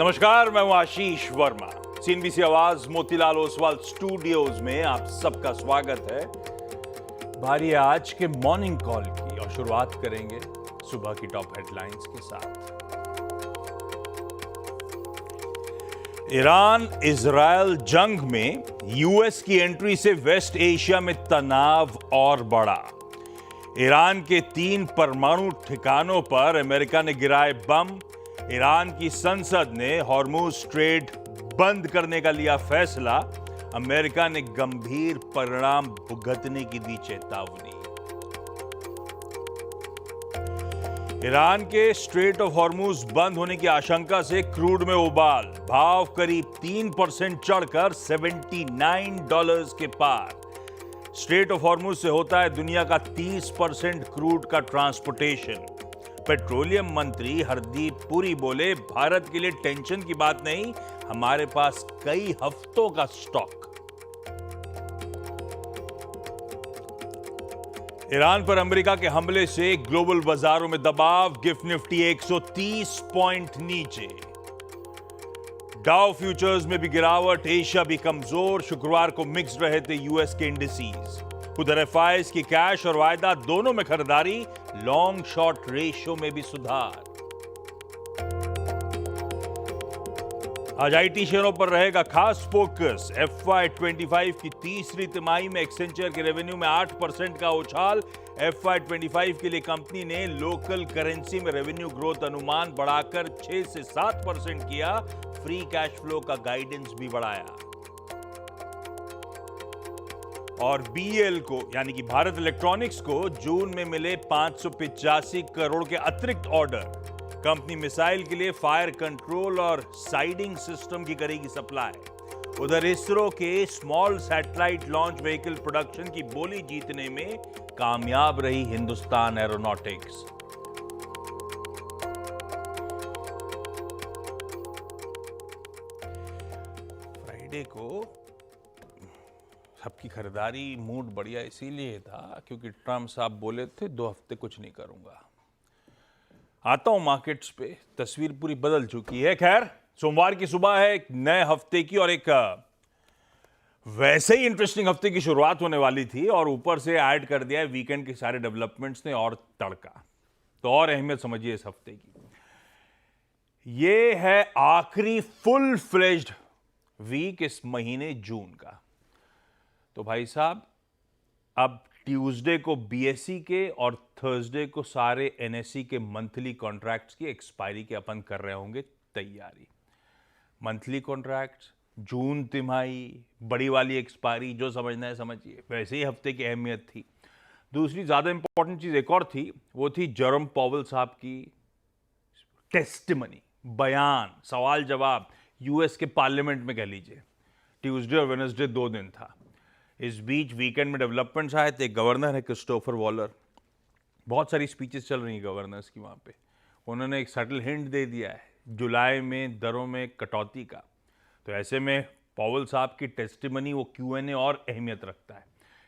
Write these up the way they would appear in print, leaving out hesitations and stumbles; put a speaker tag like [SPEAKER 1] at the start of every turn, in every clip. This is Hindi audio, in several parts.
[SPEAKER 1] नमस्कार, मैं हूं आशीष वर्मा। सीएनबीसी आवाज मोतीलाल ओसवाल स्टूडियोज में आप सबका स्वागत है। बारी है आज के मॉर्निंग कॉल की और शुरुआत करेंगे सुबह की टॉप हेडलाइंस के साथ। ईरान इजरायल जंग में यूएस की एंट्री से वेस्ट एशिया में तनाव और बढ़ा। ईरान के 3 परमाणु ठिकानों पर अमेरिका ने गिराए बम। ईरान की संसद ने हॉर्मुज स्ट्रेट बंद करने का लिया फैसला। अमेरिका ने गंभीर परिणाम भुगतने की दी चेतावनी। ईरान के स्ट्रेट ऑफ हॉर्मुज बंद होने की आशंका से क्रूड में उबाल। भाव करीब 3% चढ़कर $79 के पार। स्ट्रेट ऑफ हॉर्मुज से होता है दुनिया का 30% क्रूड का ट्रांसपोर्टेशन। पेट्रोलियम मंत्री हरदीप पुरी बोले, भारत के लिए टेंशन की बात नहीं, हमारे पास कई हफ्तों का स्टॉक। ईरान पर अमेरिका के हमले से ग्लोबल बाजारों में दबाव। गिफ्ट निफ्टी 130 पॉइंट नीचे। डाउ फ्यूचर्स में भी गिरावट। एशिया भी कमजोर। शुक्रवार को मिक्स्ड रहे थे यूएस के इंडिसेस। उधर एफआईएस की कैश और वायदा दोनों में खरीदारी। लॉन्ग शॉर्ट रेशियो में भी सुधार। आज आईटी शेयरों पर रहेगा खास फोकस। FY25 की तीसरी तिमाही में एक्सेंचर के रेवेन्यू में 8% का उछाल। FY25 के लिए कंपनी ने लोकल करेंसी में रेवेन्यू ग्रोथ अनुमान बढ़ाकर 6 से 7% किया। फ्री कैश फ्लो का गाइडेंस भी बढ़ाया। और बीएल को यानी कि भारत इलेक्ट्रॉनिक्स को जून में मिले 585 करोड़ के अतिरिक्त ऑर्डर। कंपनी मिसाइल के लिए फायर कंट्रोल और साइडिंग सिस्टम की करेगी सप्लाई। उधर इसरो के small satellite launch vehicle production की बोली जीतने में कामयाब रही हिंदुस्तान एरोनॉटिक्स। फ्राइडे को सबकी खरीदारी मूड बढ़िया इसीलिए था क्योंकि ट्रम्प साहब बोले थे 2 हफ्ते कुछ नहीं करूंगा। आता हूं मार्केट्स पे, तस्वीर पूरी बदल चुकी है। खैर, सोमवार की सुबह है एक नए हफ्ते की और एक वैसे ही इंटरेस्टिंग हफ्ते की शुरुआत होने वाली थी और ऊपर से ऐड कर दिया है वीकेंड के सारे डेवलपमेंट्स ने और तड़का। तो और अहमियत समझिए इस हफ्ते की। ये है आखिरी फुल फ्लेज्ड वीक इस महीने जून का। तो भाई साहब, अब ट्यूसडे को बीएसई के और थर्सडे को सारे एनएसई के मंथली कॉन्ट्रैक्ट्स की एक्सपायरी के अपन कर रहे होंगे तैयारी। मंथली कॉन्ट्रैक्ट्स, जून तिमाही, बड़ी वाली एक्सपायरी, जो समझना है समझिए। वैसे ही हफ्ते की अहमियत थी। दूसरी ज्यादा इंपॉर्टेंट चीज एक और थी, वो थी जेरोम पावेल साहब की टेस्टिमनी, बयान, सवाल जवाब यूएस के पार्लियामेंट में कह लीजिए। ट्यूसडे और वेडनेसडे 2 दिन था। इस बीच वीकेंड में डेवलपमेंट्स आए थे। गवर्नर है क्रिस्टोफर वॉलर, बहुत सारी स्पीचेस चल रही हैं गवर्नर्स की वहाँ पे। उन्होंने एक सटल हिंट दे दिया है जुलाई में दरों में कटौती का। तो ऐसे में पावेल साहब की टेस्टिमनी, वो क्यूएनए और अहमियत रखता है।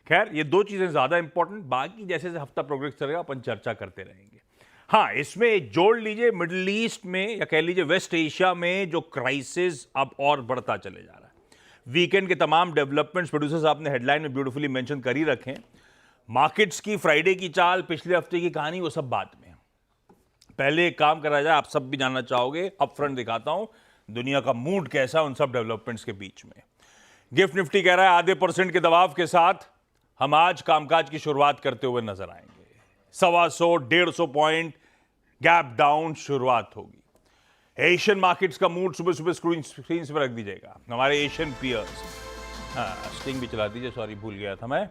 [SPEAKER 1] खैर, ये 2 चीज़ें ज़्यादा इंपॉर्टेंट, बाकी जैसे जैसे हफ्ता प्रोग्रेस करेगा अपन चर्चा करते रहेंगे। हाँ, इसमें जोड़ लीजिए मिडिल ईस्ट में या कह लीजिए वेस्ट एशिया में जो क्राइसिस अब और बढ़ता चले जा रहा है। वीकेंड के तमाम डेवलपमेंट्स प्रोड्यूसर साहब ने हेडलाइन में ब्यूटीफुली मेंशन कर ही रखे। मार्केट्स की फ्राइडे की चाल, पिछले हफ्ते की कहानी, वो सब बाद में। पहले एक काम करा जाए, आप सब भी जानना चाहोगे, अपफ्रंट दिखाता हूं दुनिया का मूड कैसा है उन सब डेवलपमेंट्स के बीच में। गिफ्ट निफ्टी कह रहा है आधे % के दबाव के साथ हम आज कामकाज की शुरुआत करते हुए नजर आएंगे। 125-150 पॉइंट गैप डाउन शुरुआत होगी। एशियन मार्केट्स का मूड सुबह सुबह स्क्रीन पर रख दीजिएगा। हमारे एशियन पियर्स, स्टिंग भी चला दीजिए, सॉरी भूल गया था मैं।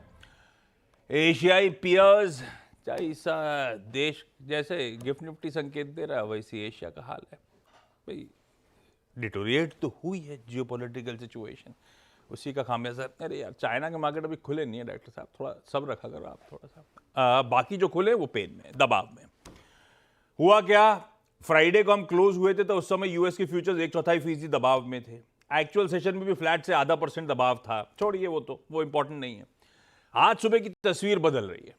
[SPEAKER 1] एशियाई पियर्स जैसा देश जैसे गिफ्ट निफ्टी संकेत दे रहा है, वैसी एशिया का हाल है भाई। डिटोरिएट तो हुई है जियोपॉलिटिकल सिचुएशन, उसी का खामियाजा। अरे यार, चाइना के मार्केट अभी खुले नहीं है डॉक्टर साहब, थोड़ा सब रखा करो आप थोड़ा सा। बाकी जो खुले वो पेन में, दबाव में। हुआ क्या, फ्राइडे को हम क्लोज हुए थे तो उस समय यूएस के फ्यूचर्स 1/4% दबाव में थे। एक्चुअल सेशन में भी फ्लैट से आधा % दबाव था। छोड़िए वो इंपॉर्टेंट नहीं है। आज सुबह की तस्वीर बदल रही है।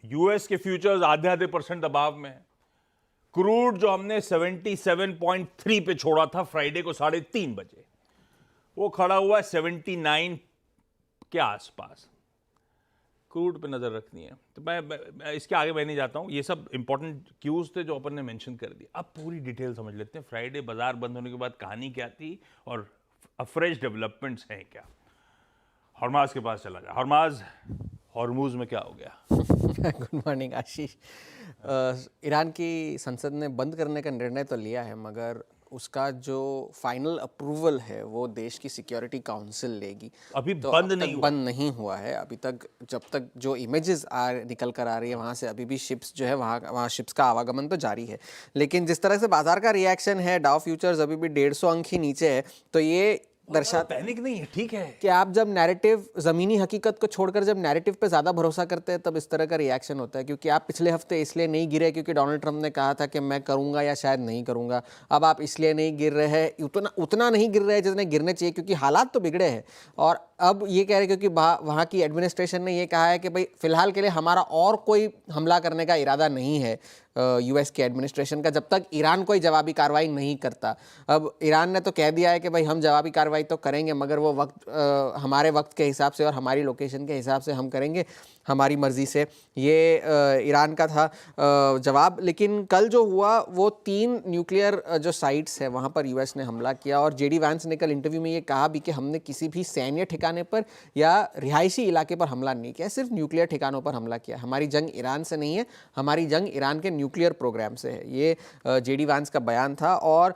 [SPEAKER 1] यूएस के फ्यूचर्स आधे % दबाव में है। क्रूड जो हमने 77.3 पे छोड़ा था फ्राइडे को 3:30 बजे, वो खड़ा हुआ है 79 के आसपास। क्रूड पे नजर रखनी है। तो मैं इसके आगे मैं नहीं जाता हूं, ये सब इंपॉर्टेंट क्यूज थे जो अपन ने मेंशन कर दिए। अब पूरी डिटेल समझ लेते हैं, फ्राइडे बाजार बंद होने के बाद कहानी क्या थी और फ्रेश डेवलपमेंट्स हैं क्या। हरमाज के पास चला जाए। हरमाज, हॉर्मूज में क्या हो गया?
[SPEAKER 2] गुड मॉर्निंग आशीष। ईरान की संसद ने बंद करने का निर्णय तो लिया है, मगर उसका जो फाइनल अप्रूवल है वो देश की सिक्योरिटी काउंसिल लेगी।
[SPEAKER 1] अभी
[SPEAKER 2] तो
[SPEAKER 1] बंद
[SPEAKER 2] अब
[SPEAKER 1] नहीं
[SPEAKER 2] तक
[SPEAKER 1] हुआ।
[SPEAKER 2] बंद नहीं हुआ है अभी तक। जब तक जो इमेजेस निकल कर आ रही है वहाँ से अभी भी शिप्स जो है वहाँ शिप्स का आवागमन तो जारी है। लेकिन जिस तरह से बाजार का रिएक्शन है, डाउ फ्यूचर्स अभी भी 150 अंक ही नीचे है, तो ये दर्शाता
[SPEAKER 1] पैनिक नहीं है, ठीक है
[SPEAKER 2] कि आप जब नैरेटिव, ज़मीनी हकीकत को छोड़कर जब नैरेटिव पे ज़्यादा भरोसा करते हैं तब इस तरह का रिएक्शन होता है। क्योंकि आप पिछले हफ्ते इसलिए नहीं गिरे क्योंकि डोनाल्ड ट्रंप ने कहा था कि मैं करूंगा या शायद नहीं करूंगा। अब आप इसलिए नहीं गिर रहे हैं, उतना नहीं गिर रहे हैं जितने गिरने चाहिए, क्योंकि हालात तो बिगड़े हैं। और अब ये कह रहे क्योंकि वहाँ की एडमिनिस्ट्रेशन ने ये कहा है कि भाई फिलहाल के लिए हमारा और कोई हमला करने का इरादा नहीं है यूएस के एडमिनिस्ट्रेशन का, जब तक ईरान कोई जवाबी कार्रवाई नहीं करता। अब ईरान ने तो कह दिया है कि भाई हम जवाबी कार्रवाई तो करेंगे, मगर वो हमारे वक्त के हिसाब से और हमारी लोकेशन के हिसाब से हम करेंगे, हमारी मर्ज़ी से। ये ईरान का था जवाब। लेकिन कल जो हुआ वो 3 न्यूक्लियर जो साइट्स है वहाँ पर यूएस ने हमला किया। और जेडी वैंस ने कल इंटरव्यू में ये कहा भी कि हमने किसी भी सैन्य ठिकाने पर या रिहायशी इलाके पर हमला नहीं किया, सिर्फ न्यूक्लियर ठिकानों पर हमला किया। हमारी जंग ईरान से नहीं है, हमारी जंग ईरान के न्यूक्लियर प्रोग्राम से है। ये जेडी वैंस का बयान था। और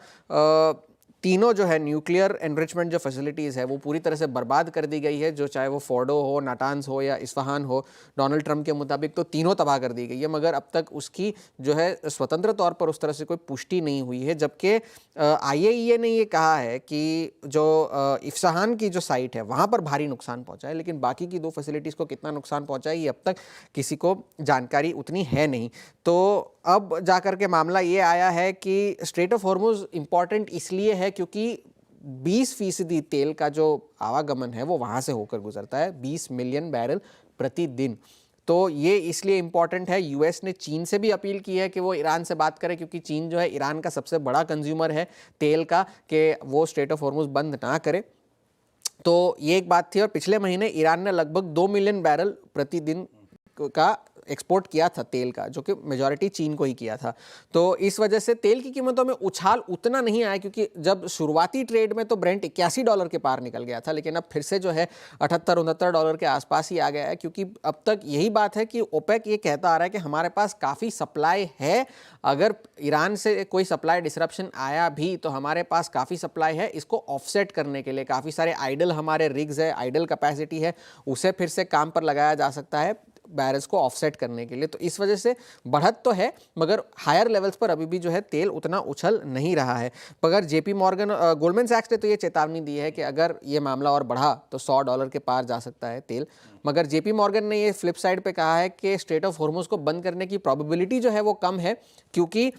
[SPEAKER 2] तीनों जो है न्यूक्लियर एनरिचमेंट जो फैसिलिटीज़ है वो पूरी तरह से बर्बाद कर दी गई है, जो चाहे वो फोर्डो हो, नाटान्स हो या इस्फहान हो। डोनाल्ड ट्रंप के मुताबिक तो तीनों तबाह कर दी गई है, मगर अब तक उसकी जो है स्वतंत्र तौर पर उस तरह से कोई पुष्टि नहीं हुई है। जबकि IAEA ने ये कहा है कि जो इस्फहान की जो साइट है वहाँ पर भारी नुकसान पहुँचा है, लेकिन बाकी की 2 फैसिलिटीज़ को कितना नुकसान पहुँचा है ये अब तक किसी को जानकारी उतनी है नहीं। तो अब जाकर के मामला ये आया है कि स्ट्रेट ऑफ हॉर्मुज इंपॉर्टेंट इसलिए है क्योंकि 20% तेल का जो आवागमन है वो वहाँ से होकर गुजरता है, 20 मिलियन बैरल प्रतिदिन। तो ये इसलिए इंपॉर्टेंट है। यूएस ने चीन से भी अपील की है कि वो ईरान से बात करे, क्योंकि चीन जो है ईरान का सबसे बड़ा कंज्यूमर है तेल का, कि वो स्ट्रेट ऑफ हॉर्मुज बंद ना करे। तो ये एक बात थी। और पिछले महीने ईरान ने लगभग 2 मिलियन बैरल प्रतिदिन का एक्सपोर्ट किया था तेल का, जो कि मेजॉरिटी चीन को ही किया था। तो इस वजह से तेल की कीमतों में उछाल उतना नहीं आया, क्योंकि जब शुरुआती ट्रेड में तो ब्रेंट $81 के पार निकल गया था, लेकिन अब फिर से जो है $78-69 के आसपास ही आ गया है। क्योंकि अब तक यही बात है कि ओपेक ये कहता आ रहा है कि हमारे पास काफ़ी सप्लाई है, अगर ईरान से कोई सप्लाई डिसरप्शन आया भी तो हमारे पास काफ़ी सप्लाई है। इसको ऑफसेट करने के लिए काफ़ी सारे आइडल हमारे रिग्स है, आइडल कैपेसिटी है, उसे फिर से काम पर लगाया जा सकता है बैरल्स को ऑफसेट करने के लिए। तो इस वजह से बढ़त तो है, मगर हायर लेवल्स पर अभी भी जो है तेल उतना उछल नहीं रहा है। मगर JP मॉर्गन, गोल्डमैन सैक्स ने तो ये चेतावनी दी है कि अगर ये मामला और बढ़ा तो $100 के पार जा सकता है तेल। मगर JP मॉर्गन ने ये फ्लिप साइड पे कहा है कि स्ट्रेट ऑफ हॉर्मुज को बंद करने की प्रोबेबिलिटी जो है वो कम है, क्योंकि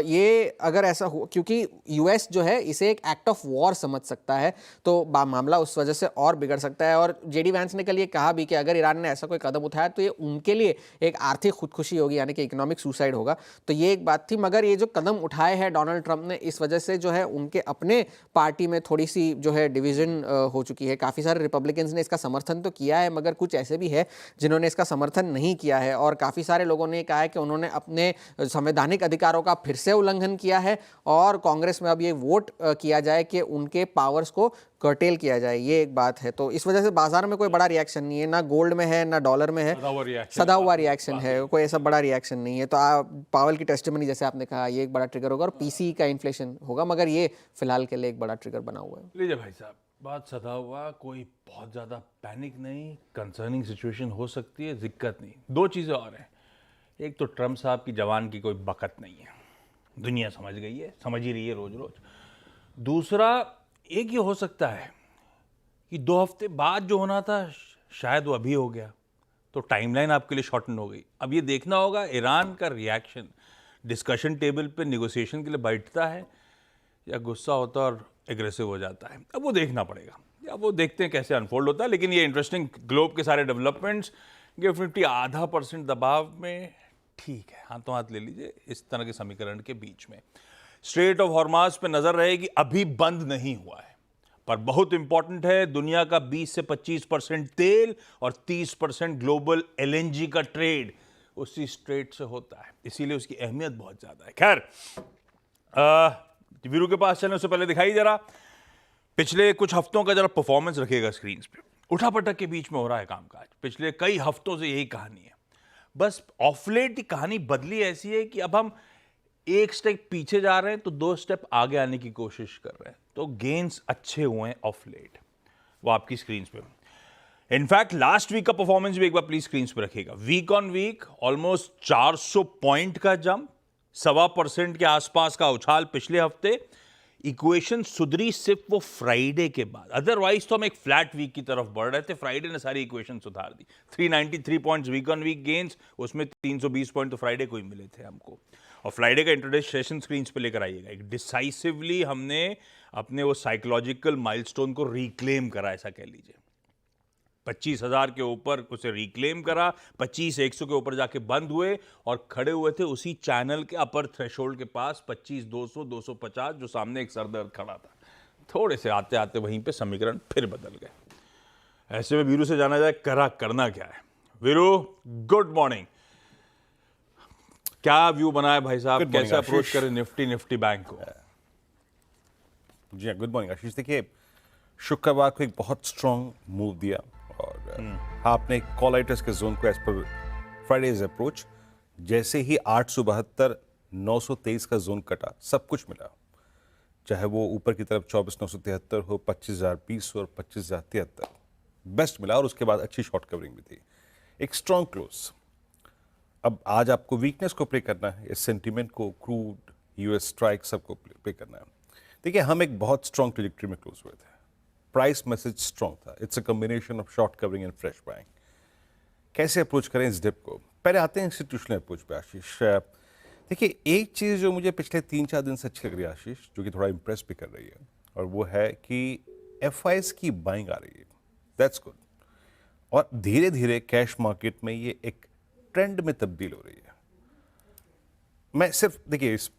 [SPEAKER 2] ये अगर ऐसा हो, क्योंकि यूएस जो है इसे एक एक्ट ऑफ वॉर समझ सकता है, तो मामला उस वजह से और बिगड़ सकता है। और जेडी वैंस ने कल ये कहा भी कि अगर ईरान ने ऐसा कोई कदम उठाया तो ये उनके लिए एक आर्थिक खुदकुशी होगी, यानी कि इकोनॉमिक सुसाइड होगा। तो ये एक बात थी। मगर ये जो कदम उठाए हैं डोनाल्ड ट्रंप ने, इस वजह से जो है उनके अपने पार्टी में थोड़ी सी जो है डिवीजन हो चुकी है। काफ़ी सारे रिपब्लिकन्स ने इसका समर्थन तो किया है, मगर कुछ ऐसे भी है जिन्होंने इसका समर्थन नहीं किया है। और काफ़ी सारे लोगों ने कहा है कि उन्होंने अपने संवैधानिक अधिकारों का फिर से उल्लंघन किया है, और कांग्रेस में अब ये वोट किया जाए कि उनके पावर्स को कर्टेल किया जाए, ये एक बात है। तो इस वजह से बाजार में कोई बड़ा रिएक्शन नहीं है, ना गोल्ड में है ना डॉलर में है, सदा हुआ रिएक्शन है, कोई ऐसा बड़ा रिएक्शन नहीं है। तो पावेल की टेस्टिमनी जैसे आपने कहा, ये एक बड़ा ट्रिगर होगा, और PCE का इन्फ्लेशन होगा, मगर ये फिलहाल के लिए एक बड़ा ट्रिगर बना हुआ है।
[SPEAKER 1] लीजिए भाई साहब, बात सदा हुआ, कोई बहुत ज़्यादा पैनिक नहीं, कंसर्निंग सिचुएशन हो सकती है, दिक्कत नहीं। 2 चीज़ें और हैं। एक तो ट्रंप साहब की जवान की कोई बकत नहीं है, दुनिया समझ गई है, समझ ही रही है रोज रोज। दूसरा एक ये हो सकता है कि 2 हफ्ते बाद जो होना था शायद वो अभी हो गया, तो टाइमलाइन आपके लिए शॉर्टन हो गई। अब ये देखना होगा ईरान का रिएक्शन डिस्कशन टेबल पे नेगोशिएशन के लिए बैठता है या गुस्सा होता है और एग्रेसिव हो जाता है। अब वो देखना पड़ेगा, या वो देखते हैं कैसे अनफोल्ड होता है। लेकिन ये इंटरेस्टिंग, ग्लोब के सारे डेवलपमेंट्स, गिफ्ट निफ्टी 0.5% दबाव में ठीक है, हाथों हाथ ले लीजिए इस तरह के समीकरण के बीच में। स्ट्रेट ऑफ हॉर्मास पे नजर रहेगी, अभी बंद नहीं हुआ है, पर बहुत इंपॉर्टेंट है। दुनिया का 20 से 25% तेल और 30% ग्लोबल एलएनजी का ट्रेड उसी स्ट्रेट से होता है, इसीलिए उसकी अहमियत बहुत ज्यादा है। खैर, वीरू के पास चलने से पहले दिखाई जरा पिछले कुछ हफ्तों का जरा परफॉर्मेंस रखिएगा स्क्रीन पे। उठापटक के बीच में हो रहा है कामकाज, पिछले कई हफ्तों से यही कहानी है। बस ऑफ लेट की कहानी बदली ऐसी है कि अब हम एक स्टेप पीछे जा रहे हैं तो 2 स्टेप आगे आने की कोशिश कर रहे हैं, तो गेन्स अच्छे हुए हैं ऑफ लेट, वो आपकी स्क्रीन पे। इनफैक्ट लास्ट वीक का परफॉर्मेंस भी एक बार प्लीज स्क्रीन पे रखिएगा। Week on week almost 400 point का जंप, 1.25% के आसपास का उछाल पिछले हफ्ते। इक्वेशन सुधरी सिर्फ वो फ्राइडे के बाद, अदरवाइज तो हम एक फ्लैट वीक की तरफ बढ़ रहे थे। फ्राइडे ने सारी इक्वेशन सुधार दी। 393 points week on week gains, उसमें 320 पॉइंट तो फ्राइडे को ही मिले थे हमको। और फ्राइडे का इंट्राडे सेशन स्क्रीन पे लेकर आइएगा। एक डिसाइसिवली हमने अपने वो साइकोलॉजिकल माइलस्टोन को रिक्लेम करा, ऐसा कह लीजिए। 25,000 के ऊपर उसे रिक्लेम करा, 25,100 के ऊपर जाके बंद हुए और खड़े हुए थे उसी चैनल के अपर थ्रेशोल्ड के पास 25,200 250, जो सामने एक सरदर्द खड़ा था। थोड़े से आते आते वहीं पे समीकरण फिर बदल गए। ऐसे में वीरू से जाना जाए करना क्या है। Veeru, good morning. क्या व्यू बनाया भाई साहब, कैसे अप्रोच करें निफ्टी बैंक को?
[SPEAKER 3] जी गुड मॉर्निंग आशीष। देखिए, शुक्रवार को एक बहुत स्ट्रॉन्ग मूव दिया और आपने कॉल राइटर्स के जोन को एज पर फ्राइडेज अप्रोच, जैसे ही 872 923 का जोन कटा, सब कुछ मिला। चाहे वो ऊपर की तरफ 24,973 हो, 25,020 और 25,073 बेस्ट मिला, और उसके बाद अच्छी शॉर्ट कवरिंग भी थी। एक स्ट्रॉन्ग क्लोज। अब आज आपको वीकनेस को प्ले करना है, इस सेंटीमेंट को, क्रूड, यूएस स्ट्राइक, सबको प्ले करना है। देखिए, हम एक बहुत स्ट्रॉन्ग ट्रैजेक्टरी में क्लोज हुए थे। प्राइस मैसेज स्ट्रॉन्ग था। It's a combination of short covering and fresh buying. कैसे अप्रोच करें इस डिप को? पहले आते हैं इंस्टीट्यूशनल अप्रोच पे आशीष। देखिए, एक चीज़ जो मुझे पिछले 3-4 दिन से अच्छी लग रही है आशीष, जो कि थोड़ा इंप्रेस भी कर रही है, और वो है कि एफआईएस की बाइंग आ रही है। That's good. और धीरे धीरे कैश मार्केट में ये एक ट्रेंड में तब्दील हो रही है। मैं सिर्फ, देखिए, इस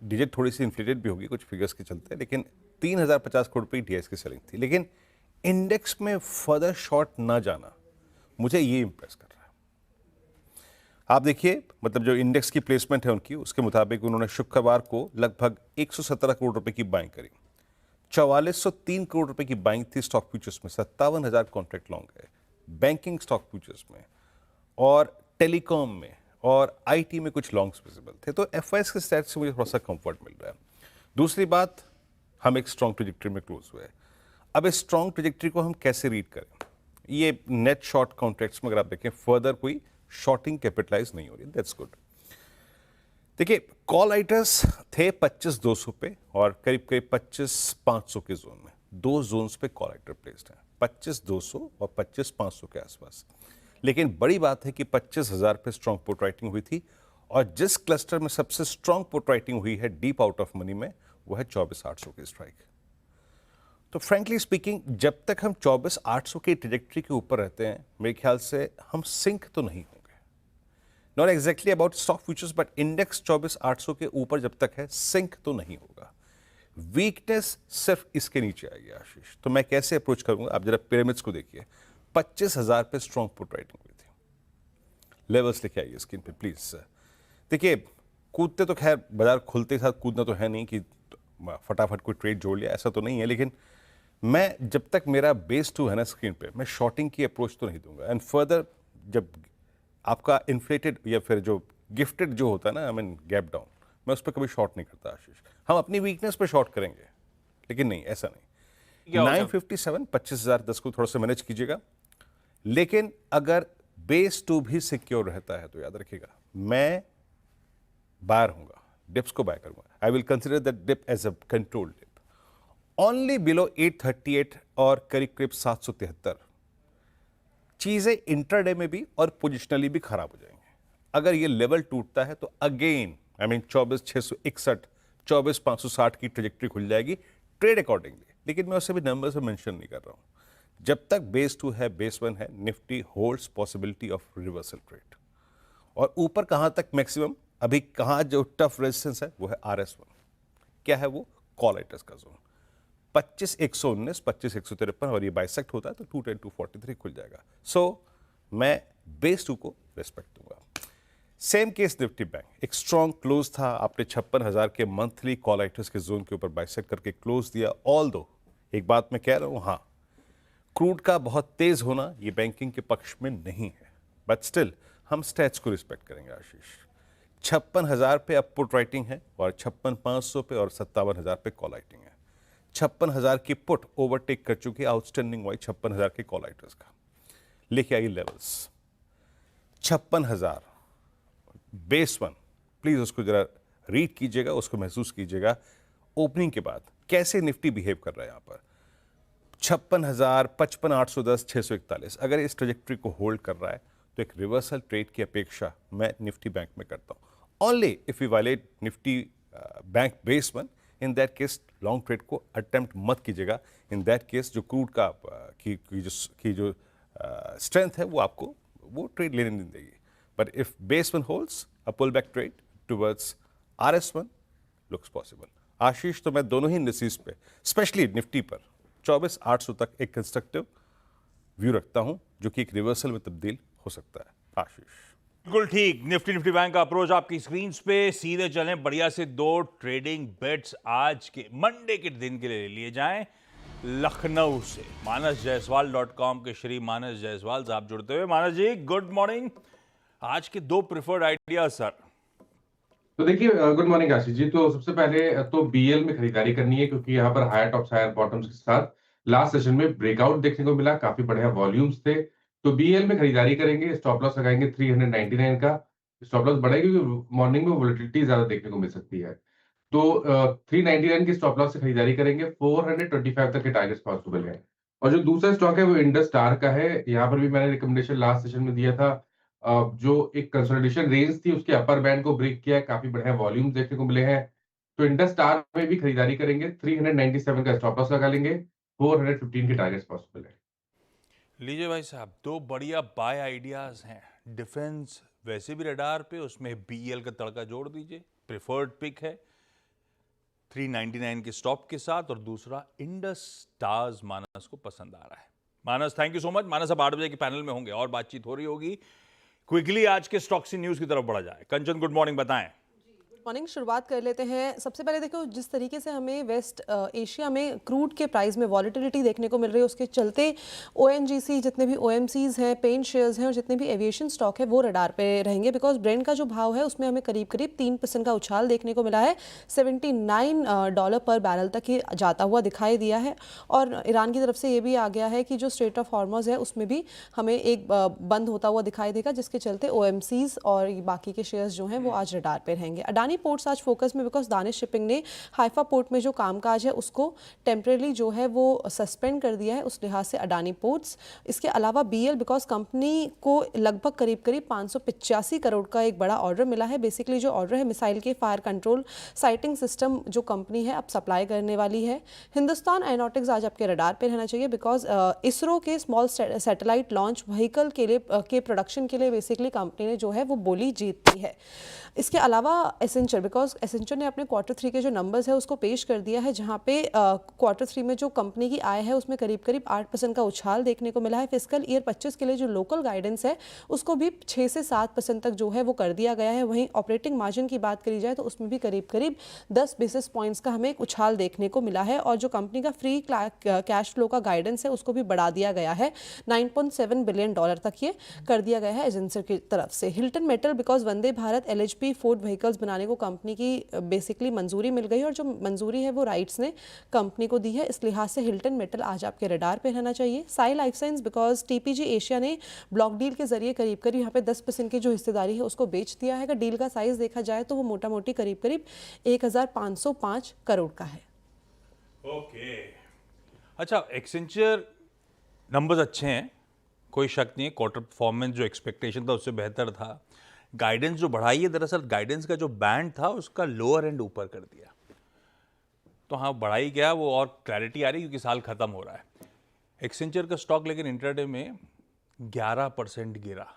[SPEAKER 3] डिजिट थोड़ी सी इन्फ्लेटेड भी होगी कुछ फिगर्स के चलते, लेकिन 3,050 करोड़ रुपये डीआईएस की सेलिंग थी, लेकिन इंडेक्स में फर्दर शॉर्ट ना जाना मुझे ये इंप्रेस कर रहा है। आप देखिए, मतलब जो इंडेक्स की प्लेसमेंट है उनकी, उसके मुताबिक उन्होंने शुक्रवार को लगभग 117 करोड़ रुपए की बाइंग करी। 4403 करोड़ रुपए की बाइंग थी स्टॉक फ्यूचर्स में, 57,000 कॉन्ट्रैक्ट लॉन्ग है, बैंकिंग स्टॉक फ्यूचर्स में और टेलीकॉम में और आईटी में कुछ लॉन्ग्स विजिबल थे। तो एफआईएस के स्टैट्स से मुझे थोड़ा सा कंफर्ट मिल रहा है। दूसरी बात, हम एक स्ट्रॉन्ग ट्रैजेक्टरी में क्लोज हुए। अब इस स्ट्रॉन्ग ट्रैजेक्टरी को हम कैसे रीड करें? ये नेट शॉर्ट कॉन्ट्रैक्ट्स में अगर आप देखें, फर्दर कोई शॉर्टिंग कैपिटलाइज नहीं हो रही, दैट्स गुड। देखिए, कॉल राइटर्स थे 25,200 पे और करीब करीब 25,500 के जोन में। 2 जोन्स पे कॉल राइटर प्लेस्ड हैं, 25,200 और 25,500 के आसपास। लेकिन बड़ी बात है कि 25,000 पे स्ट्रॉन्ग पुट राइटिंग हुई थी, और जिस क्लस्टर में सबसे स्ट्रॉन्ग पुट राइटिंग हुई है डीप आउट ऑफ मनी में, वो है 24,800 की स्ट्राइक। तो फ्रैंकली स्पीकिंग, जब तक हम 24,800 की ट्रैजेक्टरी के ऊपर रहते हैं, मेरे ख्याल से हम सिंक तो नहीं होंगे। Not exactly about stock futures, but index 24,800 के ऊपर जब तक है, सिंक तो नहीं होगा। वीकनेस सिर्फ इसके नीचे आएगी आशीष। तो मैं कैसे अप्रोच करूंगा? आप जरा पिरामिड्स को देखिए। 25,000 पे स्ट्रॉन्ग पुट राइटिंग हुई थी। लेवल्स लिखे आइए स्क्रीन पे प्लीज। देखिए, कूदते तो खैर बाजार खुलते साथ कूदना तो है नहीं कि फटाफट कोई ट्रेड जोड़ लिया, ऐसा तो नहीं है, लेकिन मैं जब तक मेरा बेस 2 है ना स्क्रीन पे, मैं शॉर्टिंग की अप्रोच तो नहीं दूंगा। एंड फर्दर, जब आपका इन्फ्लेटेड या फिर जो गिफ्टेड जो होता है ना, आई मीन गैप डाउन, मैं उस पर कभी शॉर्ट नहीं करता आशीष। हम अपनी वीकनेस पे शॉर्ट करेंगे, लेकिन नहीं, ऐसा नहीं। 957, 25,010 को थोड़ा सा मैनेज कीजिएगा। लेकिन अगर बेस 2 भी सिक्योर रहता है तो याद रखिएगा, मैं बायर होऊंगा, डिप्स को बाय करूंगा। I will consider that dip as a control dip. Only below 838 और करीब करीब 773 चीजें इंट्राडे में भी और पोजिशनली भी खराब हो जाएंगे। अगर ये लेवल टूटता है तो अगेन, आई मीन 24,661, 24,560 की ट्रेजेक्टरी खुल जाएगी ट्रेड अकॉर्डिंगली। लेकिन मैं उसे भी नंबर से मेंशन नहीं कर रहा हूं। जब तक बेस 2 है, बेस 1 है, Nifty holds possibility of reversal trade. और ऊपर कहाँ तक मैक्सिमम, अभी कहाँ जो टफ रेजिस्टेंस है वो है RS1। क्या है वो? कॉल राइटर्स का जोन 25,119, 25,153, और ये बाइसेक्ट होता है तो 210, 243 खुल जाएगा। सो मैं बेस 2 को रेस्पेक्ट दूंगा। सेम केस निफ्टी बैंक, एक स्ट्रॉन्ग क्लोज था, आपने 56,000 के मंथली कॉल राइटर्स के जोन के ऊपर बाइसेक्ट करके क्लोज दिया। ऑल दो एक बात मैं कह रहा हूं, हाँ क्रूड का बहुत तेज होना ये बैंकिंग के पक्ष में नहीं है, बट स्टिल हम स्टैट्स को रिस्पेक्ट करेंगे। आशीष 56,000 पे अब पुट राइटिंग है और 56,500 पे और 57,000 पे कॉल राइटिंग है। 56,000 की पुट ओवरटेक कर चुकी है आउटस्टैंडिंग वाइज 56,000 के कॉल राइटर्स का। लेके आइए लेवल्स 56,000 बेस 1, प्लीज उसको जरा रीड कीजिएगा, उसको महसूस कीजिएगा। ओपनिंग के बाद कैसे निफ्टी बिहेव कर रहा है यहाँ पर 56,000, 55,810, 641, अगर इस ट्रेजेक्ट्री को होल्ड कर रहा है तो एक रिवर्सल ट्रेड की अपेक्षा मैं निफ्टी बैंक में करता हूं। Only if you violate Nifty bank base 1, in that case long trade को अटेम्प्ट मत कीजिएगा। इन दैट केस जो क्रूड का की जो स्ट्रेंथ है वो आपको वो ट्रेड लेने नहीं देगी। But if base 1 holds, a pull back trade towards RS1 looks possible. Ashish, तो मैं दोनों ही इंडिसेस पे स्पेशली निफ्टी पर 24,800 तक एक कंस्ट्रक्टिव व्यू रखता हूं, जो कि एक रिवर्सल में तब्दील हो सकता है। आशीष
[SPEAKER 1] बिल्कुल ठीक। निफ्टी बैंक का अप्रोच आपकी स्क्रीन पे। सीधे चलें, बढ़िया से 2 ट्रेडिंग बेट्स आज के मंडे के दिन के लिए लिए जाएं। लखनऊ से manasjaiswal.com के श्री मानस जायसवाल साहब जुड़ते हुए। मानस जी, गुड मॉर्निंग। आज के 2 प्रिफर्ड आइडिया सर।
[SPEAKER 4] तो देखिए, गुड मॉर्निंग आशीष जी। तो सबसे पहले तो बीएल में खरीदारी करनी है, क्योंकि यहाँ पर हायर टॉप्स हायर बॉटम्स के साथ लास्ट सेशन में ब्रेकआउट देखने को मिला, काफी बढ़िया वॉल्यूम्स थे। तो बीएल में खरीदारी करेंगे, स्टॉप लॉस लगाएंगे 399 का। स्टॉप लॉस बढ़ेगा क्योंकि मॉर्निंग में वोलेटिलिटी ज्यादा देखने को मिल सकती है। तो 399 की स्टॉप लॉस से खरीदारी करेंगे, 425 तक के टारगेट्स पॉसिबल है। और जो दूसरा स्टॉक है वो इंडस स्टार का है। यहाँ पर भी मैंने रिकमेंडेशन लास्ट सेशन में दिया था। जो एक कंसोलिडेशन रेंज थी उसके अपर बैंड को ब्रेक किया है, काफी बढ़िया वॉल्यूम देखने को मिले हैं। तो इंडस स्टार में भी खरीदारी करेंगे, 397 का स्टॉप लॉस लगा लेंगे, 415 के टारगेट्स पॉसिबल है।
[SPEAKER 1] लीजिए भाई साहब, 2 बढ़िया बाय आइडियाज हैं। डिफेंस वैसे भी रडार पे, उसमें बीएल का तड़का जोड़ दीजिए। प्रिफर्ड पिक है 399 के स्टॉप के साथ, और दूसरा इंडस स्टार्स मानस को पसंद आ रहा है। मानस, थैंक यू सो मच। मानस अब 8 बजे के पैनल में होंगे और बातचीत हो रही होगी। क्विकली आज के स्टॉक्स न्यूज की तरफ बढ़ा जाए। कंचन, गुड मॉर्निंग, बताएं।
[SPEAKER 5] मॉर्निंग, शुरुआत कर लेते हैं। सबसे पहले देखो, जिस तरीके से हमें वेस्ट एशिया में क्रूड के प्राइस में वॉलेटिलिटी देखने को मिल रही है, उसके चलते ONGC, जितने भी OMCs हैं, पेंट शेयर्स हैं और जितने भी एविएशन स्टॉक है वो रडार पे रहेंगे। बिकॉज ब्रेंट का जो भाव है उसमें हमें करीब करीब 3% का उछाल देखने को मिला है। $79 पर बैरल तक ही जाता हुआ दिखाई दिया है। और ईरान की तरफ से ये भी आ गया है कि जो स्ट्रेट ऑफ हॉर्मज है उसमें भी हमें एक बंद होता हुआ दिखाई देगा, जिसके चलते OMCs और बाकी के शेयर्स जो हैं वो आज रडार पे रहेंगे। अडानी पोर्ट्स आज फोकस में, बिकॉज दानिश शिपिंग ने हाइफा पोर्ट में जो कामकाज है उसको टेम्परेरी जो है वो सस्पेंड कर दिया है, उस लिहाज से अडानी पोर्ट्स। इसके अलावा BL, बिकॉज कंपनी को लगभग करीब करीब 585 करोड़ का एक बड़ा ऑर्डर मिला है। बेसिकली जो ऑर्डर है मिसाइल के फायर कंट्रोल साइटिंग सिस्टम जो कंपनी है अब सप्लाई करने वाली है। हिंदुस्तान एरोनॉटिक्स आज आपके रडार पे रहना चाहिए, बिकॉज इसरो के स्मॉल सैटेलाइट लॉन्च व्हीकल के लिए के प्रोडक्शन के लिए बेसिकली कंपनी ने जो है वो बोली जीत ली है। इसके अलावा एसेंचर, बिकॉज एसेंचर ने अपने Q3 के जो नंबर्स है उसको पेश कर दिया है, जहां पे Q3 में जो कंपनी की आय है उसमें करीब करीब 8% का उछाल देखने को मिला है। फिस्कल ईयर 25 के लिए जो लोकल गाइडेंस है उसको भी 6 से 7% तक जो है वो कर दिया गया है। वहीं ऑपरेटिंग मार्जिन की बात करी जाए तो उसमें भी करीब करीब 10 बेसिस पॉइंट्स का हमें एक उछाल देखने को मिला है। और जो कंपनी का फ्री कैश फ्लो का गाइडेंस है उसको भी बढ़ा दिया गया है, $9.7 बिलियन तक ये कर दिया गया है एजेंसर की तरफ से। Hilton metal, because Vande Bharat LHP Ford vehicles बनाने को कंपनी की बेसिकली मंजूरी मिल गई, और जो मंजूरी है वो राइट्स ने कंपनी को दी है, इस लिहाज से हिल्टन मेटल आज आपके रडार पे रहना चाहिए। Sai life science, because TPG Asia ने ब्लॉक डील के जरिए करीब करीब यहाँ पे 10% की जो हिस्सेदारी है उसको बेच दिया है। अगर डील का साइज देखा जाए तो वो मोटा मोटी करीब करीब 1505 करोड़ का है।
[SPEAKER 1] ओके, अच्छा, एक्सेंचर नंबर्स अच्छे हैं, कोई शक नहीं है। क्वार्टर परफॉर्मेंस जो एक्सपेक्टेशन था उससे बेहतर था। गाइडेंस जो बढ़ाई है, दरअसल गाइडेंस का जो बैंड था उसका लोअर एंड ऊपर कर दिया, तो हाँ बढ़ाई क्या वो और क्लैरिटी आ रही क्योंकि साल खत्म हो रहा है। एक्सेंचर का स्टॉक लेकिन इंट्राडे में 11% गिरा,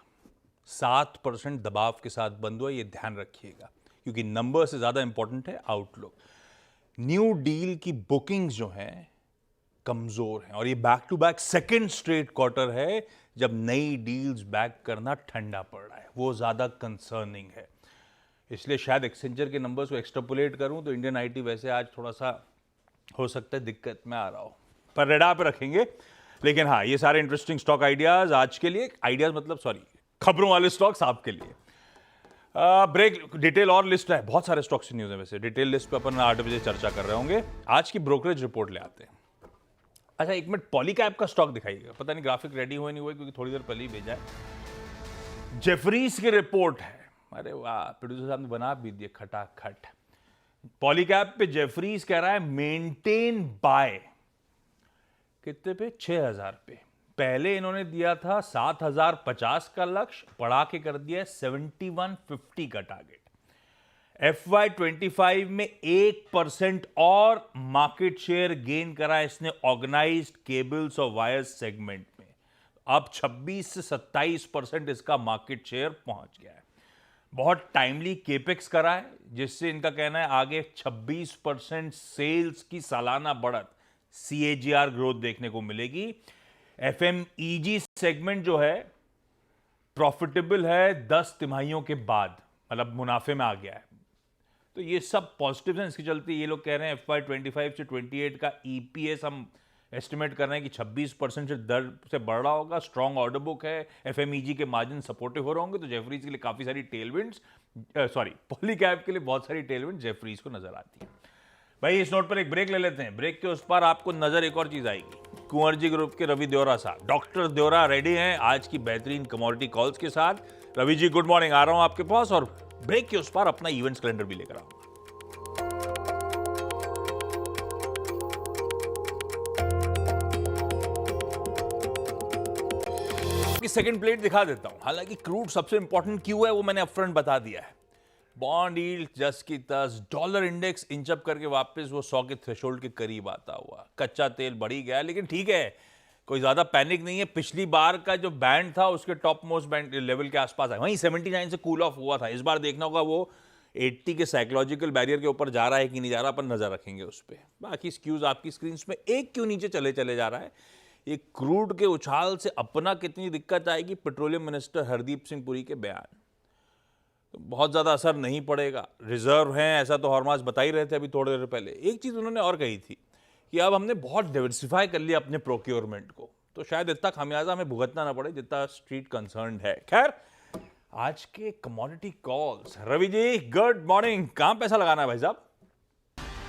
[SPEAKER 1] 7% दबाव के साथ बंद हुआ, ये ध्यान रखिएगा, क्योंकि नंबर से ज़्यादा इंपॉर्टेंट है आउटलुक। न्यू डील की बुकिंग्स जो हैं कमज़ोर हैं, और ये back to back second straight quarter है जब नई डील्स बैक करना ठंडा पड़ रहा है, वो ज़्यादा कंसर्निंग है। इसलिए शायद एक्सेंचर के नंबर्स को एक्सट्रापोलेट करूं तो इंडियन आईटी वैसे आज थोड़ा सा हो सकता है दिक्कत में आ रहा हो, पर रेडार पे रखेंगे। लेकिन हाँ, ये सारे इंटरेस्टिंग स्टॉक आइडियाज आज के लिए, आइडियाज मतलब सॉरी, खबरों वाले स्टॉक्स आपके लिए। ब्रेक, डिटेल और लिस्ट है, बहुत सारे स्टॉक्स की न्यूज़ है वैसे, डिटेल लिस्ट पे अपन 8 बजे चर्चा कर रहे होंगे। आज की ब्रोकरेज रिपोर्ट ले आते हैं। अच्छा, एक मिनट, पॉलीकैब का स्टॉक दिखाइएगा, पता नहीं ग्राफिक रेडी हुए नहीं हुए, क्योंकि थोड़ी देर पहले ही भेजा है। जेफरीज की रिपोर्ट है, अरे वाह, प्रोड्यूसर साहब ने बना भी दिए खटाखट। पॉलीकैब पे जेफरीज कह रहा है मेंटेन बाय, कितने पे? 6000 पे। पहले इन्होंने दिया था 7050 का लक्ष्य, बढ़ा के कर दिया 7150 का टारगेट। FY25 में 1% और मार्केट शेयर गेन करा इसने ऑर्गेनाइज्ड केबल्स और वायर्स सेगमेंट में। अब 26 से 27% इसका मार्केट शेयर पहुंच गया है। बहुत टाइमली केपेक्स करा है, जिससे इनका कहना है आगे 26% सेल्स की सालाना बढ़त, CAGR ग्रोथ देखने को मिलेगी। FMEG सेगमेंट जो है प्रॉफिटेबल है 10 तिमाहियों के बाद, मतलब मुनाफे में आ गया है। तो ये सब पॉजिटिव हैं, इसके चलते ये लोग कह रहे हैं FY25 से 28 का EPS हम एस्टिमेट कर रहे हैं कि 26% से दर से बढ़ रहा होगा। स्ट्रॉन्ग ऑर्डर बुक है, FMEG के मार्जिन सपोर्टिव हो रहे होंगे, तो जेफरीज के लिए काफ़ी सारी टेलविंड्स, सॉरी पॉलीकैब के लिए बहुत सारी टेलविंड जेफरीज को नजर आती है। भाई इस नोट पर एक ब्रेक ले लेते हैं, ब्रेक के उस पर आपको नजर एक और चीज आएगी। कुंवर जी ग्रुप के रवि देओरा साहब, डॉक्टर देओरा रेडी हैं आज की बेहतरीन कमोडिटी कॉल्स के साथ। रवि जी गुड मॉर्निंग, आ रहा हूं आपके पास, और ब्रेक के उस पर अपना इवेंट्स कैलेंडर भी लेकर आऊंगा। सेकंड प्लेट दिखा देता हूं। हालांकि क्रूड सबसे इंपॉर्टेंट क्यों है वो मैंने अपफ्रंट बता दिया है। बॉन्ड यील्ड जस की तस, डॉलर इंडेक्स इंच अप करके वापस वो 100 के थ्रेशोल्ड के करीब आता हुआ। कच्चा तेल बढ़ ही गया, लेकिन ठीक है, कोई ज्यादा पैनिक नहीं है। पिछली बार का जो बैंड था उसके टॉप मोस्ट बैंड लेवल के आसपास है, वहीं 79 से कूल ऑफ हुआ था। इस बार देखना होगा वो 80 के साइकोलॉजिकल बैरियर के ऊपर जा रहा है कि नहीं जा रहा, अपन नजर रखेंगे उस पर। बाकी स्क्यूज आपकी स्क्रीन में एक क्यों नीचे चले जा रहा है, ये क्रूड के उछाल से अपना कितनी दिक्कत आएगी, पेट्रोलियम मिनिस्टर हरदीप सिंह पुरी के बयान। तो बहुत ज़्यादा असर नहीं पड़ेगा, रिजर्व हैं, ऐसा तो हरमास बता ही रहे थे अभी थोड़ी देर पहले। एक चीज़ उन्होंने और कही थी कि अब हमने बहुत डाइवर्सिफाई कर लिया अपने प्रोक्योरमेंट को, तो शायद इतना खामियाजा हमें भुगतना ना पड़े जितना स्ट्रीट कंसर्न है। खैर, आज के commodity calls, Ravi ji good morning, कहाँ पैसा लगाना है भाई साहब?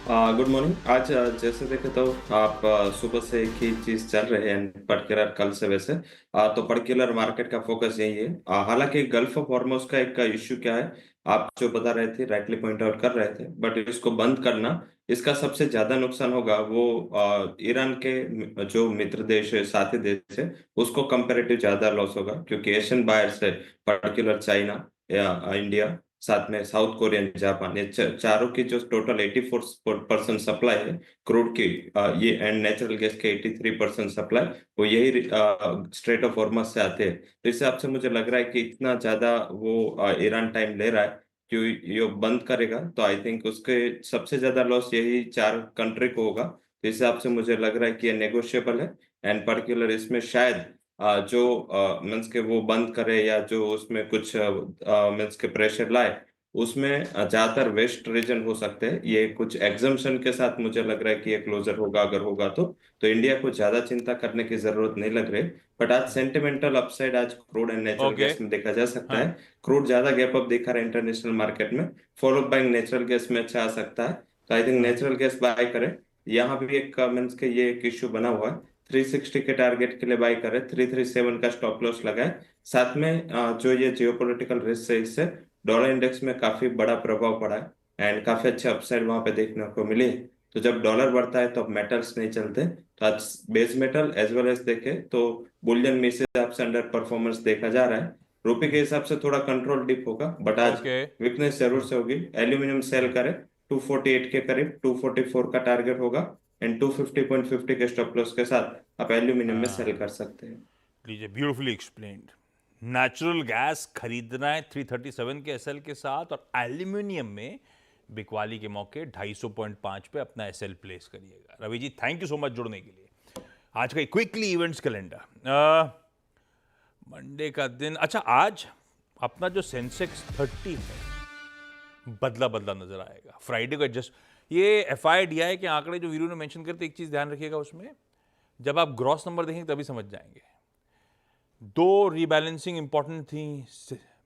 [SPEAKER 6] Good morning. आज जैसे देखे तो आप सुबह से एक ही चीज चल रहे हैं, पर्टिकुलर कल से वैसे तो पर्टिकुलर मार्केट का फोकस यही है। हालांकि गल्फ ऑफ हॉर्मुज का एक इश्यू क्या है, आप जो बता रहे थे, राइटली पॉइंट आउट कर रहे थे, बट इसको बंद करना, इसका सबसे ज्यादा नुकसान होगा वो ईरान के जो मित्र देश है, साथी देश है, उसको कंपेरेटिव ज्यादा लॉस होगा, क्योंकि एशियन बायर्स है, पर्टिकुलर चाइना या इंडिया, साथ में साउथ कोरिया, जापान, ये चारों की जो टोटल 84% सप्लाई है क्रूड की, ये एंड नेचुरल गैस के 83% सप्लाई, वो यही स्ट्रेट ऑफ हॉर्मज से आते हैं। तो इस हिसाब से मुझे लग रहा है कि इतना ज्यादा वो ईरान टाइम ले रहा है कि ये बंद करेगा, तो आई थिंक उसके सबसे ज्यादा लॉस यही 4 कंट्री को होगा। तो इस हिसाब से मुझे लग रहा है कि ये नेगोशिएबल है, एंड इसमें शायद जो मीन्स के वो बंद करे या जो उसमें कुछ मीन्स के प्रेशर लाए, उसमें ज्यादातर वेस्ट रीजन हो सकते हैं। ये कुछ एग्जम्पशन के साथ मुझे लग रहा है कि ये क्लोजर होगा, अगर होगा तो इंडिया को ज्यादा चिंता करने की जरूरत नहीं लग रही। बट आज सेंटिमेंटल अपसाइड आज क्रूड एंड नेचुरल गैस में देखा जा सकता है। क्रूड ज्यादा गैप अप दिखा रहा है इंटरनेशनल मार्केट में, फॉलो बाय नेचुरल गैस में अच्छा आ सकता है। तो I think natural gas buy करे। यहाँ भी एक मीन्स के ये एक इश्यू बना हुआ है, 360 के टारगेट के लिए बाय करे, 337 का स्टॉप लॉस लगाए। साथ में जो ये जियोपॉलिटिकल रिस्क है, इससे डॉलर इंडेक्स में काफी बड़ा प्रभाव पड़ा है, एंड काफी अच्छे अपसाइड वहां पे देखने को मिले। तो जब डॉलर बढ़ता है तो अब मेटल्स नहीं चलते, तो आज base metal as well as देखे तो बुलियन में इस हिसाब से अंडर परफॉर्मेंस देखा जा रहा है। रुपए के हिसाब से थोड़ा कंट्रोल डिप होगा, बट आज वीकनेस जरूर से होगी। एल्यूमिनियम सेल करे 248 के करीब, 244 का टारगेट होगा, एंड 250.50 के स्टॉप लॉस के साथ आप एल्यूमिनियम में सेल कर सकते हैं।
[SPEAKER 1] लीजिए, ब्यूटीफुली एक्सप्लेन्ड। नेचुरल गैस खरीदना है 337 के एसएल के साथ, और एल्यूमिनियम में बिकवाली के मौके 250.5 पे अपना एसएल प्लेस करिएगा। Ravi ji, thank you so much जुड़ने के लिए। आज का क्विकली इवेंट्स कैलेंडर, मंडे का दिन, अच्छा आज अपना जो सेंसेक्स 30 है बदला बदला नजर आएगा। फ्राइडे को एडजस्ट, ये FIDI के आंकड़े जो वीरू ने मेंशन करते, एक चीज ध्यान रखिएगा, उसमें जब आप ग्रॉस नंबर देखेंगे तभी समझ जाएंगे। दो रीबैलेंसिंग इंपॉर्टेंट थी,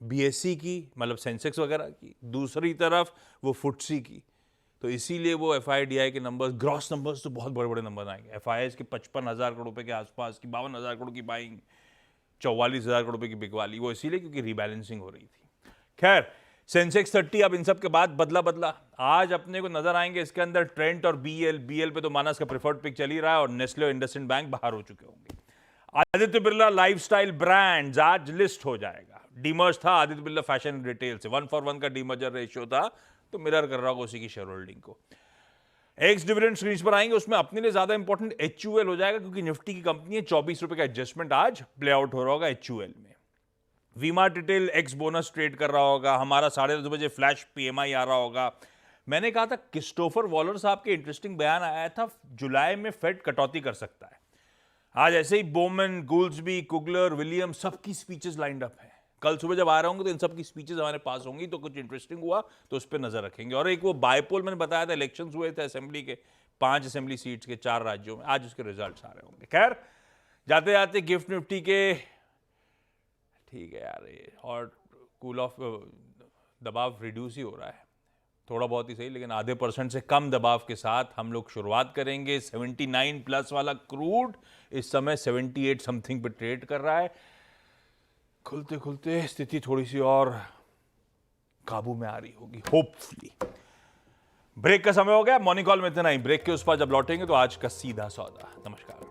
[SPEAKER 1] BSE की मतलब सेंसेक्स वगैरह की, दूसरी तरफ वो फुटसी की, तो इसीलिए वो FIDI के नंबर्स, ग्रॉस नंबर्स तो बहुत बड़े बड़े नंबर आएंगे। FIS के 55,000 करोड़ रुपए के आसपास की, 52,000 करोड़ की बाइंग, 44,000 करोड़ रुपए की बिकवाली, वो इसीलिए क्योंकि रीबैलेंसिंग हो रही थी। खैर, सेंसेक्स 30 अब इन सब के बाद बदला बदला आज अपने को नजर आएंगे। इसके अंदर ट्रेंट और BL पे तो मानस का प्रेफर्ड पिक चल ही रहा है, और नेस्ले और इंडसइंड बैंक बाहर हो चुके होंगे। आदित्य बिरला लाइफस्टाइल ब्रांड्स आज लिस्ट हो जाएगा। डीमर्ज था आदित्य बिरला फैशन रिटेल से, 1:1 का डीमर्जर रेशियो था, तो मिरर कर रहा होगा उसी की शेयर होल्डिंग को। एक्स डिविडेंड स्क्रीन पर आएंगे, उसमें अपने लिए ज्यादा इंपॉर्टेंट HUL हो जाएगा, क्योंकि निफ्टी की कंपनी है, 24 रुपए का एडजस्टमेंट आज प्ले आउट हो रहा होगा HUL में। V Mart retail ex bonus trade कर रहा होगा, हमारा 10:30 बजे फ्लैश PMI आ रहा होगा। मैंने कहा था क्रिस्टोफर वॉलर साहब के इंटरेस्टिंग बयान आया था, जुलाई में फेड कटौती कर सकता है। आज ऐसे ही बोमन, गुल्सबी, कुगलर, विलियम सबकी स्पीचेस लाइंड अप है। कल सुबह जब आ रहा होंगे तो इन सबकी स्पीचेस हमारे पास होंगी, तो कुछ इंटरेस्टिंग हुआ तो उस पर नजर रखेंगे। और एक वो बायपोल मैंने बताया था, इलेक्शंस हुए थे असेंबली के, 5 असेंबली सीट्स के 4 राज्यों में, आज उसके रिजल्ट्स आ रहे होंगे। खैर, जाते जाते गिफ्ट निफ्टी के, ठीक है यार, ये और कूल ऑफ दबाव रिड्यूस ही हो रहा है, थोड़ा बहुत ही सही, लेकिन आधे % से कम दबाव के साथ हम लोग शुरुआत करेंगे। 79 प्लस वाला क्रूड इस समय 78 समथिंग पे ट्रेड कर रहा है। खुलते खुलते स्थिति थोड़ी सी और काबू में आ रही होगी, होपफुली। ब्रेक का समय हो गया, मॉर्निंग कॉल में इतना ही। ब्रेक के उस पार जब लौटेंगे तो आज का सीधा सौदा। नमस्कार।